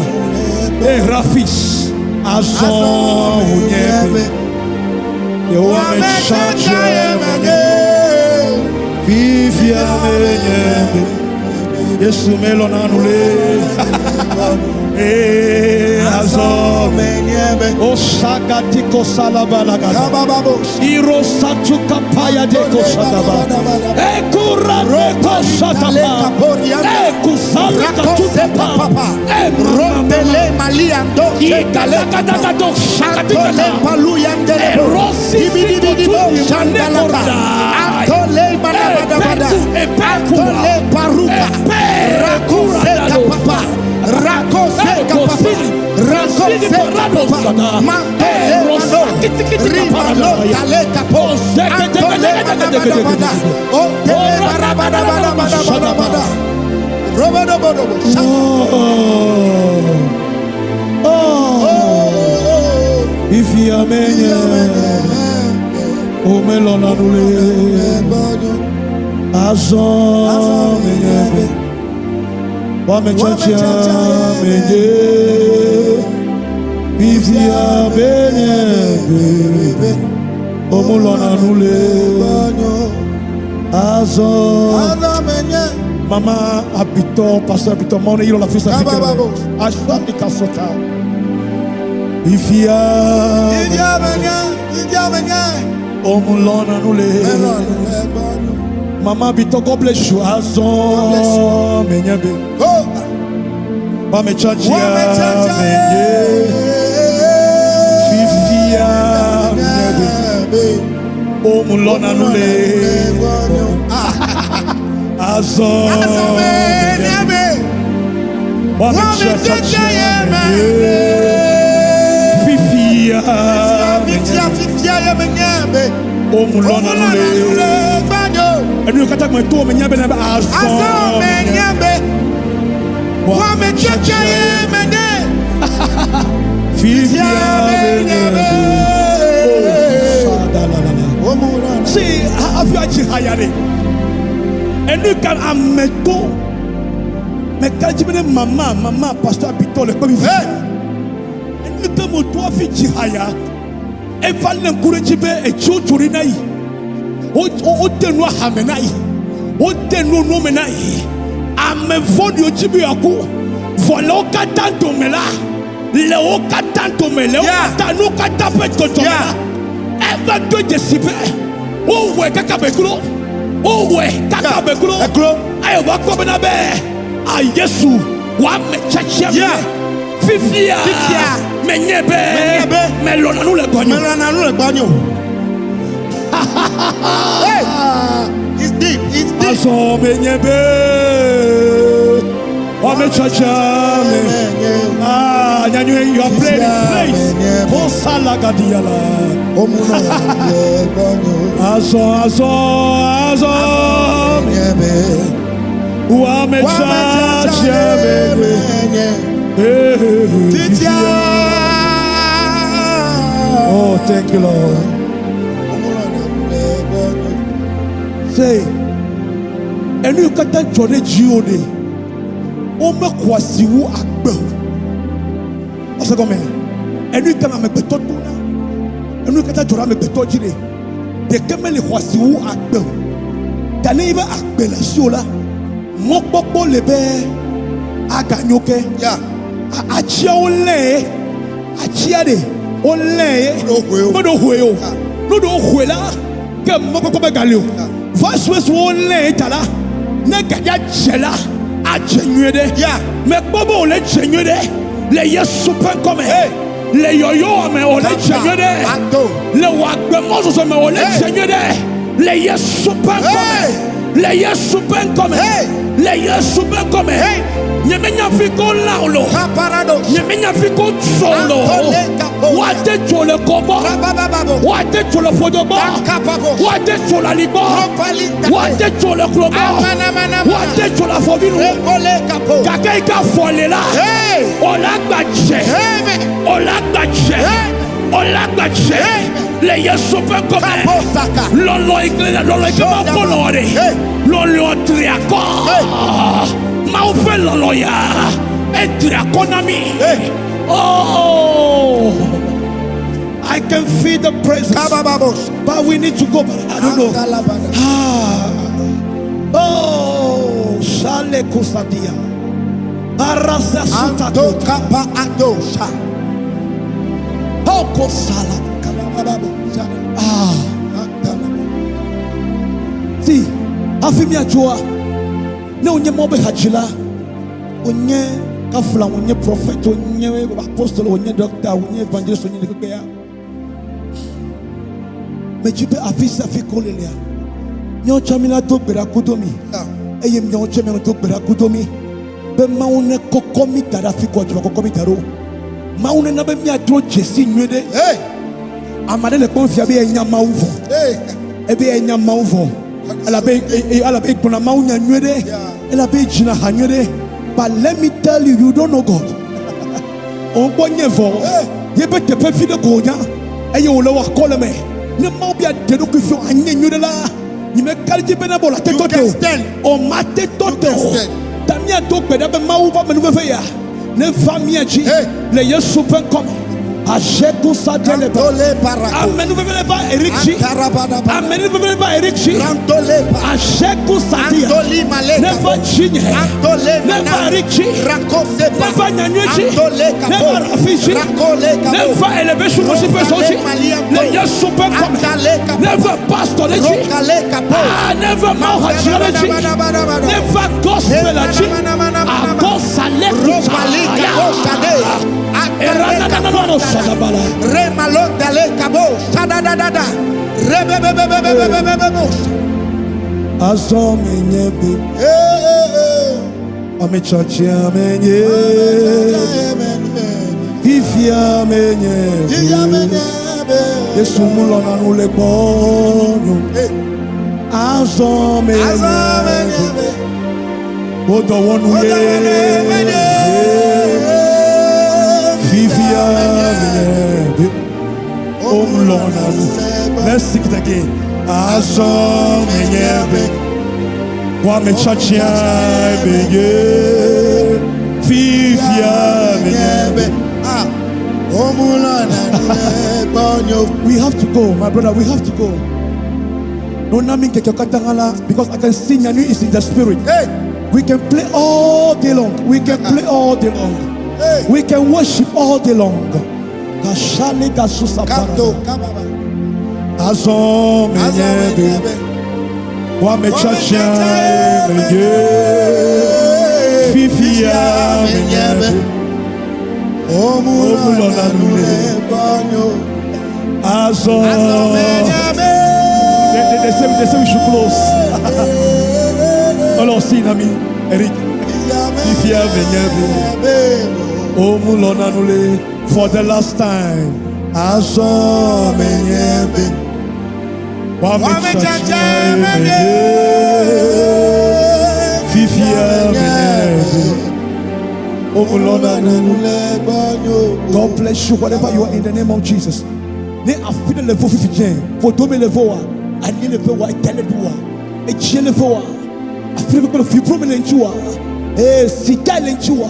Rafis azome nyembe wamechacha Fifia nyembe Yesu melona nule. Azome nyembe Osaka tiko salabalaga Iro satuka paya deko sataba Ekura deko sataba Ekusala tutapa Rompele maliando Ikalakadakado Antole paluyandele Erosi Ibidibidibo shandalaka Antole manabadabada Antole paruka Rakoseka papa Rakoseka papa Rakoseka papa Mantole mano Ribalo taleka po Antole manabadabada Otele barabadabadabadabada Robodobodobo If you are many, oh melona nule, azom menyebe, wamechacha menye. If you are many, oh melona nule, azom. Mama habito, pastor habito, mona ilo la fista fikere. Ashwani kasota. Ifia omulona nule. Mama bito, God bless you. Azom menyebe. Wamechacha menye. Fifia menyebe. Omulona nule. Azom menyebe. Wamechacha menye. Fifia menyebe omulona nule. Enu kata mwe to menyebe na azom menyebe wamechacha menye. Fifia menyebe omulona. See have you actually hired? Enu kan ameto me kajibene mama pastor bitole ko bi Kamo toi fi jihaya eval n'encouragebe echuchuri nai o tenua hamenai o tenu no menai ame vodio jibi aku volo katanto mela le o katanto mele o katanu katapet kotomela eva do jesipe o we kakabekulo ayo ba ko bena be a Yesu wa me chachia Fifia menyebe melona nule gbanyo. Hey, it's deep. Aso menyebe wamechacha me. Nyanywe you are playing in place. Osala gadiyala. Aso menyebe Oh, thank you, Lord. Say, and you got that Jordan Giode. Oh, my quasiwu akbe. What's the comment? And you can make better tuna. And you got that Jordan make better jide. The camel quasiwu akbe. Taneba akbe la siola. Mokpokpo lebe aganyoke. Yeah. Achia ole. Achia de. Ole. Modo hueo. Modo huela. Ke mokoko be galio. Voice was ole tala. Ne gaja chela. Achenyede. Yeah. Me bobo ole chenyede. Le yesu pen come. Le yoyo me ole chenyede. Le wakbe mozo me ole chenyede. Le yesu pen come. Le yesu pen come. Le yesu pen come. Nyemenya fiko laulo. Nyemenya fiko solo. Wate chole kobo. Wate chole fodobo. Wate chole libo. Wate chole klobo. Wate chole fobiru. Kake ika folela. Olagbache. Olagbache. Olagbache. Le yesu pen come. Lolo ikle ma kolore. Lolo triako. Maufel loya ekonami. Oh, I can feel the presence, but we need to go back. I don't know. Oh, shale kusadia. Arasa sutato kapa adosha. Hoko sala. See, afimia joa. Ne onye mobe hajila, onye kafla, onye prophet, onye apostle, onye doctor, onye evangelist, onye nekukea. Mejibe afisa fikolelia. Nyo chamina to berakudomi. Eye nyo chamina to berakudomi. Be maune kokomi dara fiko jwa kokomi daro. Maune na be mi adro jesi nywede. Amade le konfia be enya mauvo. Ebe enya mauvo. Alabe kuna maunya nywede. Elabe jina hanywede. But let me tell you, you don't know God. On bonye vo. Yebe tepe fide konya. Eye ole wa kole me. Ne mau bia dedo kufio anye nywede la. Nime kalji bena bola te tote. O mate tote. Tamia to beda be mau va menu ve ya. Ne famia ji. Le yesu pen come. Achetou sa teleba. Amen. Vous venez pas Eric G. Amen. Vous venez pas Eric G. Achetou sa dia. Never Chine. Never Eric G. Never Nyanwe G. Never Rafi G. Never élevé sur mon super G. Le Yesu pen comme. Never Pastor G. Never Mahajira G. Never Gospel G. Agosalek. Remalondale kabo sadadada rebebebebebebebebebos azomenyebe amechachi amenye fifia amenye Yesu mulona nule bonyo azomenyebe odo wonu ye fifia let's sing it again. Azomenyebe Wame chachia menye Fifia menyebe. We have to go, my brother, we have to go. No namin kekakatangala, because I can see Nyanu is in the spirit. We can play all day long. We can play all day long. We can worship all day long. Kashali kasusa parado. Azomenyebe Wame chachia menye Fifia menyebe Omulona nule Azomenyebe. They say we should close. Alors si nami Eric Fifia menyebe Omulona nule. For the last time, Azomenyebe Wame chachia menye Fifia God bless you whatever you are in the name of Jesus. Ne afide level fifien for do me level a ani level wa tele do a e chie level a afide ko fi prominent you a sika lenchi wa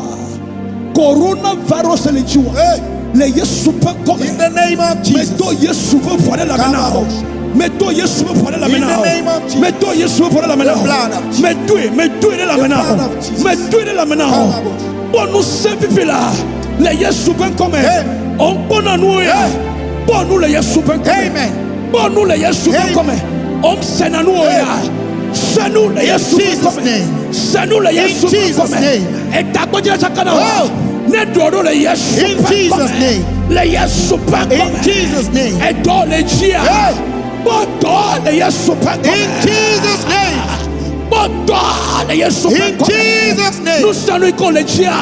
coronavirus lenchi wa le yesu pa come In the name of Jesus. meto yesu pa for la mena meto yesu pa for la mena meto yesu pa for la mena meto la mena meto la mena bonu se vivila le yesu pa come on bona nu ya bonu le yesu pa come Amen. bonu le yesu pa come on sena nu ya senu le yesu pa come senu le yesu pa come e tagbojira sakana ne dodo le yesu In Jesus' name. le yesu pa come In Jesus' name. e do le jia bodo le yesu pa come In Jesus' name. bodo le yesu pa In come Jesus' name. nous sanu ko le jia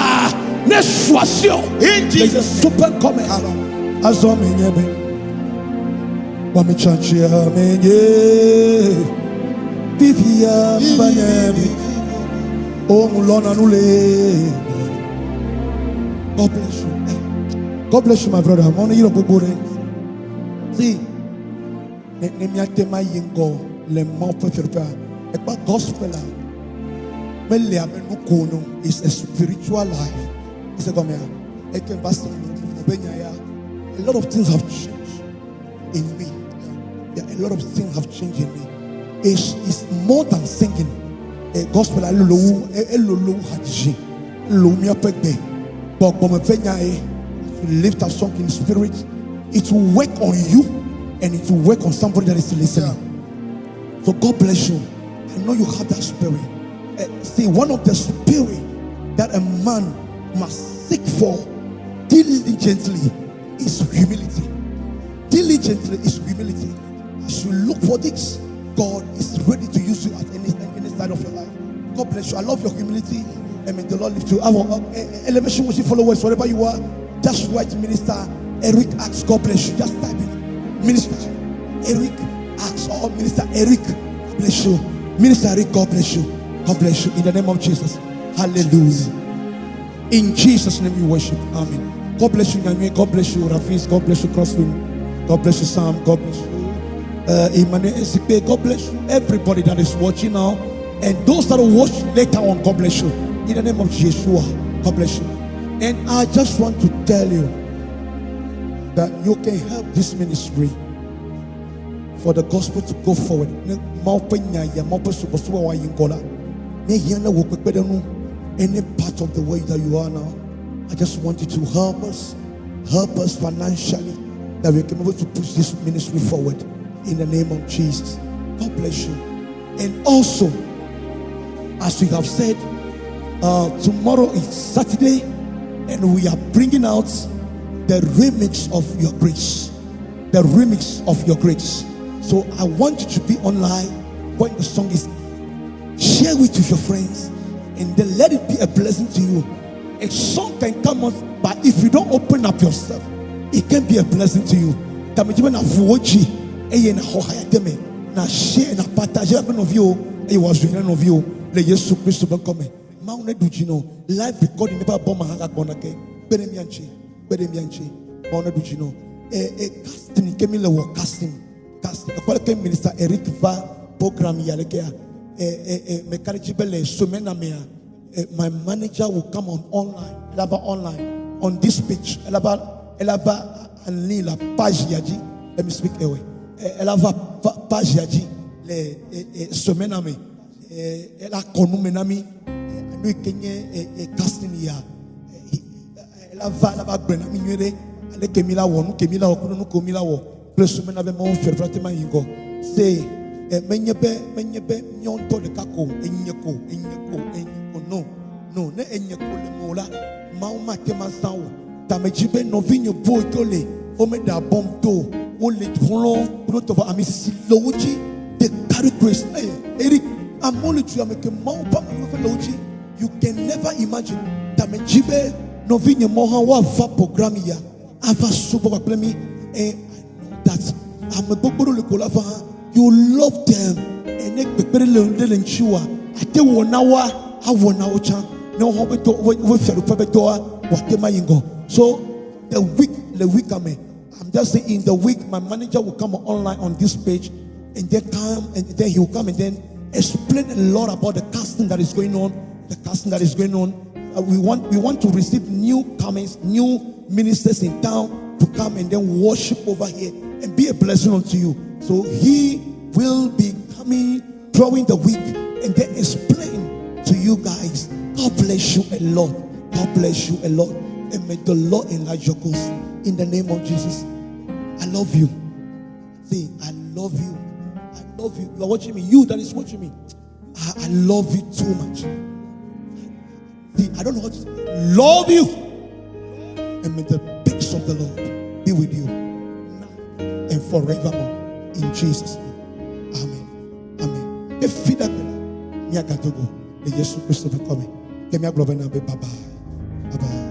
ne soisio In le Jesus' yesu pa come azo menyebe wa me chanchia menye vivia banyebe o mulona nule. God bless you. God bless you, my brother. I'm only you go. See, ne miate ma yengo le mo preferpa. E ba gospel la. Me le amenu kono is a spiritual life. It's a gomea. E ken pastor obenya ya. A lot of things have changed in me. Yeah, a lot of things have changed in me. It's more than singing. A gospel alolo hadji. Lo mi apegbe. But to lift a song in spirit, it will work on you and it will work on somebody that is listening. So God bless you. I know you have that spirit. See, one of the spirit that a man must seek for diligently is humility. Diligently is humility. As you look for this, God is ready to use you at any side of your life. God bless you. I love your humility. And may the Lord lift you. Our elevation worship followers, wherever you are, just write Minister Eric Acts. God bless you. Just type it. Minister Eric Acts or Minister Eric. God bless you. Minister Eric, God bless you. God bless you. In the name of Jesus. Hallelujah. In Jesus' name we worship. Amen. God bless you, Nyame. God bless you, Rafis. God bless you, Crossroom. God bless you, Sam. God bless you. Emmanuel Ezekiel. God bless you. Everybody that is watching now. And those that will watch later on, God bless you. In the name of Yeshua, God bless you. And I just want to tell you that you can help this ministry for the gospel to go forward. Any part of the way that you are now, I just want you to help us financially, that we can be able to push this ministry forward in the name of Jesus. God bless you. And also, as we have said, tomorrow is Saturday and we are bringing out the remix of your grace. The remix of your grace. So I want you to be online when the song is. Share it with your friends and then let it be a blessing to you. A song can come out, but if you don't open up yourself, it can be a blessing to you. Na share na partage of you. It was one of you. Le Yesu Christ ben come. Ma on do jino live recording never bomb hanga bonake. Beremianchi. Ma on do jino. Casting came in casting. Qualquer minister Eric va program yalekea. Mechanic bele sumena mea. My manager will come on online. Online on this page. Elaba anila page yaji. Let me speak away. Elava page yaji le sumena me. La konumenami no kenye casting ya la va brenami nyere ale kemila wo no kemila okuno no komila wo presumena be mo ferfratema yingo say menyebe nyonto de kako enyeko no ne enyeko le mola mauma kema sawo tamejibe no vinyo boy tole o me da bomto o le tron proto va amisi loji de carry grace Eric I'm only to make a more logi. You can never imagine that me jibe no vinye moha wa va program ya ava super plemi and I know that I'm a boboro le kolava. You love them and make pepere le nchua ate wonawa awona ocha no hope to with your door, whatever you go. So the week coming, I'm just saying in the week, my manager will come online on this page and then he will come and then explain a lot about the casting that is going on. We want to receive newcomers, new ministers in town to come and then worship over here and be a blessing unto you. So he will be coming during the week and then explain to you guys. God bless you a lot. God bless you a lot. And may the Lord enlarge your cause in the name of Jesus. I love you. See, I love you. I love you. You are watching me. You that is watching me. I love you too much. See, I don't know how to say. Love you. And may the peace of the Lord be with you now and forevermore. In Jesus' name. Amen. Amen. If you don't know, the Jesus Christ will be coming. Bye bye. Bye bye.